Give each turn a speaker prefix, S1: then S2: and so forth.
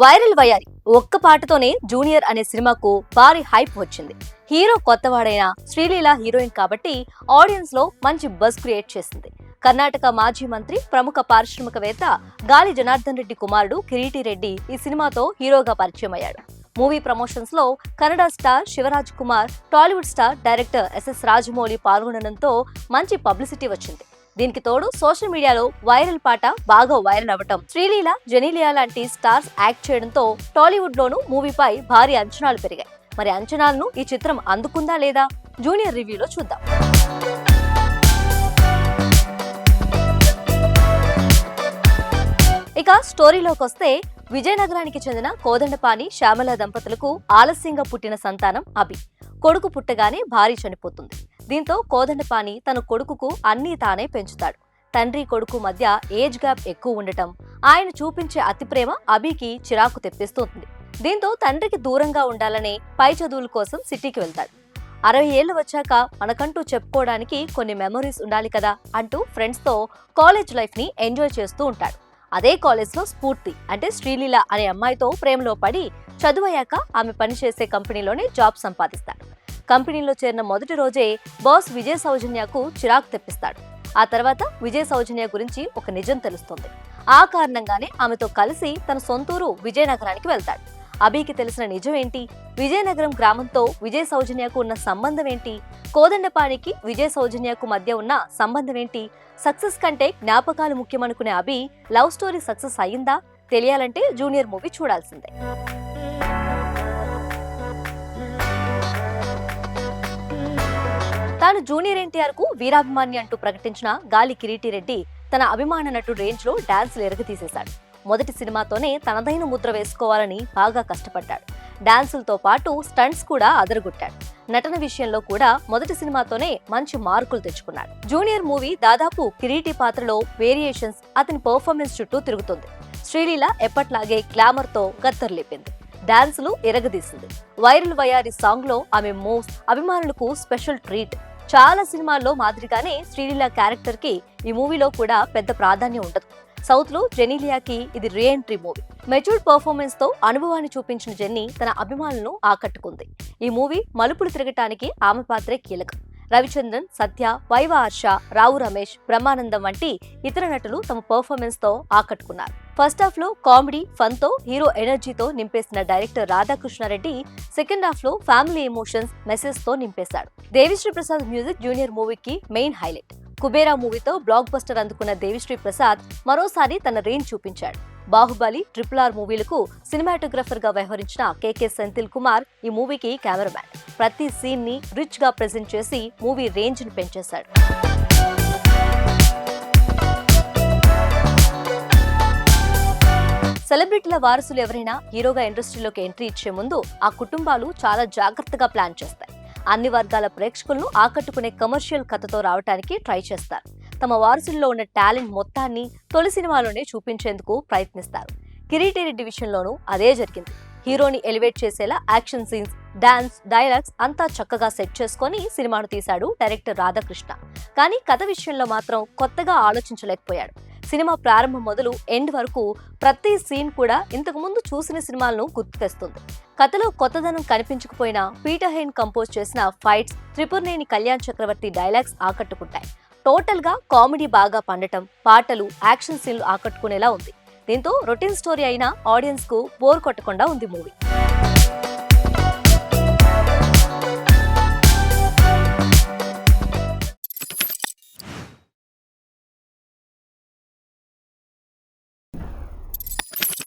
S1: Viral వయ్యారి ఒక్క పాటతోనే junior అనే సినిమాకు భారీ హైప్ వచ్చింది. హీరో కొత్తవాడైన శ్రీలీల హీరోయిన్ కాబట్టి ఆడియన్స్ లో మంచి బజ్ క్రియేట్ చేసింది. కర్ణాటక మాజీ మంత్రి, ప్రముఖ పారిశ్రామికవేత్త గాలి జనార్దన్ రెడ్డి కుమారుడు కిరీటి రెడ్డి ఈ సినిమాతో హీరోగా పరిచయం అయ్యాడు. మూవీ ప్రమోషన్స్ లో Kannada star Shivaraj Kumar, Tollywood star director SS Rajamouli పాల్గొనడంతో మంచి పబ్లిసిటీ వచ్చింది. దీనికి తోడు సోషల్ మీడియాలో వైరల్ పాట బాగా వైరల్ అవ్వటం, శ్రీలీల, జెనీలియా లాంటి స్టార్స్ యాక్ట్ చేయడంతో టాలీవుడ్ లోనూ మూవీపై భారీ అంచనాలు పెరిగాయి. మరి అంచనాలను ఈ చిత్రం అందుకుందా లేదా జూనియర్ రివ్యూలో చూద్దాం. ఇక స్టోరీలోకి వస్తే, విజయనగరానికి చెందిన కోదండపాణి, శ్యామల దంపతులకు ఆలస్యంగా పుట్టిన సంతానం అభి. కొడుకు పుట్టగానే భార్య చనిపోతుంది. దీంతో కోదండపాణి తన కొడుకుకు అన్నీ తానే పెంచుతాడు. తండ్రి కొడుకు మధ్య ఏజ్ గ్యాప్ ఎక్కువ ఉండటం, ఆయన చూపించే అతి ప్రేమ అభికి చిరాకు తెప్పిస్తుంది. దీంతో తండ్రికి దూరంగా ఉండాలనే పై చదువుల కోసం సిటీకి వెళ్తాడు. 60 ఏళ్లు వచ్చాక మనకంటూ చెప్పుకోవడానికి కొన్ని మెమరీస్ ఉండాలి కదా అంటూ ఫ్రెండ్స్ తో కాలేజ్ లైఫ్ ని ఎంజాయ్ చేస్తూ ఉంటాడు. అదే కాలేజ్ లో స్ఫూర్తి అంటే శ్రీలీల అనే అమ్మాయితో ప్రేమలో పడి చదువయ్యాక ఆమె పనిచేసే కంపెనీలోనే జాబ్ సంపాదిస్తాడు. కంపెనీలో చేరిన మొదటి రోజే బాస్ విజయ సౌజన్యకు చిరాకు తెప్పిస్తాడు. ఆ తర్వాత విజయ సౌజన్య గురించి ఒక నిజం తెలుస్తుంది. ఆ కారణంగానే ఆమెతో కలిసి తన సొంతూరు విజయనగరానికి వెళ్తాడు. అభికి తెలిసిన నిజం ఏంటి? విజయనగరం గ్రామంతో విజయ సౌజన్యకు ఉన్న సంబంధం ఏంటి? కోదండపాణికి విజయ సౌజన్యకు మధ్య ఉన్న సంబంధం ఏంటి? సక్సెస్ కంటే జ్ఞాపకాలు ముఖ్యమనుకునే అభి లవ్ స్టోరీ సక్సెస్ అయ్యిందా? తెలియాలంటే జూనియర్ మూవీ చూడాల్సిందే. తాను జూనియర్ ఎన్టీఆర్ కు వీరాభిమాని అంటూ ప్రకటించిన గాలి కిరీటి రెడ్డి తన అభిమాన నటుడు రేంజ్ లో డాన్సులు ఎరగతీసేశాడు. మొదటి సినిమాతోనే తనదైన ముద్ర వేసుకోవాలని బాగా కష్టపడ్డాడు. డాన్సులతో పాటు స్టంట్స్ కూడా అదరగొట్టాడు. నటన విషయంలో కూడా మొదటి సినిమాతోనే మంచి మార్కులు తెచ్చుకున్నాడు. జూనియర్ మూవీ దాదాపు కిరీటి పాత్రలో వేరియేషన్స్, అతని పర్ఫార్మెన్స్ చుట్టూ తిరుగుతుంది. శ్రీలీల ఎప్పట్లాగే గ్లామర్ తో గత్తర్లేపింది, డాన్సులు ఎరగదీసింది. వైరల్ వయారి సాంగ్ లో ఆమె మూవ్స్ అభిమానులకు స్పెషల్ ట్రీట్. చాలా సినిమాల్లో మాదిరిగానే శ్రీలీల క్యారెక్టర్ కి ఈ మూవీలో కూడా పెద్ద ప్రాధాన్యం ఉండదు. సౌత్ లో జెనీలియాకి ఇది re entry movie. Matured performance తో అనుభవాన్ని చూపించిన జెన్నీ తన అభిమానులను ఆకట్టుకుంది. ఈ మూవీ మలుపులు తిరగటానికి ఆమె పాత్రే కీలకం. రవిచంద్రన్, సత్య, వైవ హర్ష, రావు రమేష్, బ్రహ్మానందం వంటి ఇతర నటులు తమ పర్ఫార్మెన్స్ తో ఆకట్టుకున్నారు. ఫస్ట్ హాఫ్ లో కామెడీ, ఫన్ తో హీరో ఎనర్జీతో నింపేసిన డైరెక్టర్ రాధాకృష్ణారెడ్డి సెకండ్ హాఫ్ లో ఫ్యామిలీ ఎమోషన్స్, మెసేజ్ తో నింపేశాడు. దేవిశ్రీ ప్రసాద్ మ్యూజిక్ జూనియర్ మూవీకి మెయిన్ హైలైట్. కుబేరా మూవీతో బ్లాక్ బస్టర్ అందుకున్న దేవిశ్రీ ప్రసాద్ మరోసారి తన రేంజ్ చూపించాడు. బాహుబలి, RRR మూవీలకు సినిమాటోగ్రఫర్ గా వ్యవహరించిన KK సెంథిల్ కుమార్ ఈ మూవీకి కెమెరామ్యాన్. ప్రతి సీన్ ని రిచ్ గా ప్రెజెంట్ చేసి మూవీ రేంజ్ ని పెంచేశాడు. సెలబ్రిటీల వారసులు ఎవరైనా హీరోగా ఇండస్ట్రీలోకి ఎంట్రీ ఇచ్చే ముందు ఆ కుటుంబాలు చాలా జాగ్రత్తగా ప్లాన్ చేస్తాయి. అన్ని వర్గాల ప్రేక్షకులను ఆకట్టుకునే కమర్షియల్ కథతో రావడానికి ట్రై చేస్తారు. తమ వారసుల్లో ఉన్న టాలెంట్ మొత్తాన్ని తొలి సినిమాలోనే చూపించేందుకు ప్రయత్నిస్తారు. కిరీటి రెడ్డి విషయంలోనూ అదే జరిగింది. హీరోని ఎలివేట్ చేసేలా యాక్షన్ సీన్స్, డాన్స్, డైలాగ్స్ అంతా చక్కగా సెట్ చేసుకుని సినిమాను తీశాడు డైరెక్టర్ రాధాకృష్ణ. కానీ కథ విషయంలో మాత్రం కొత్తగా ఆలోచించలేకపోయాడు. సినిమా ప్రారంభం మొదలు ఎండ్ వరకు ప్రతి సీన్ కూడా ఇంతకు ముందు చూసిన సినిమాలను గుర్తు తెస్తుంది. కథలో కొత్తదనం కనిపించకపోయినా పీటర్ హెయిన్ కంపోజ్ చేసిన ఫైట్స్, త్రిపురనేని కళ్యాణ్ చక్రవర్తి డైలాగ్స్ ఆకట్టుకుంటాయి. టోటల్ గా కామెడీ బాగా పండటం, పాటలు, యాక్షన్ సీన్లు ఆకట్టుకునేలా ఉంది. దీంతో రొటీన్ స్టోరీ అయినా ఆడియన్స్ కు బోర్ కొట్టకుండా ఉంది మూవీ.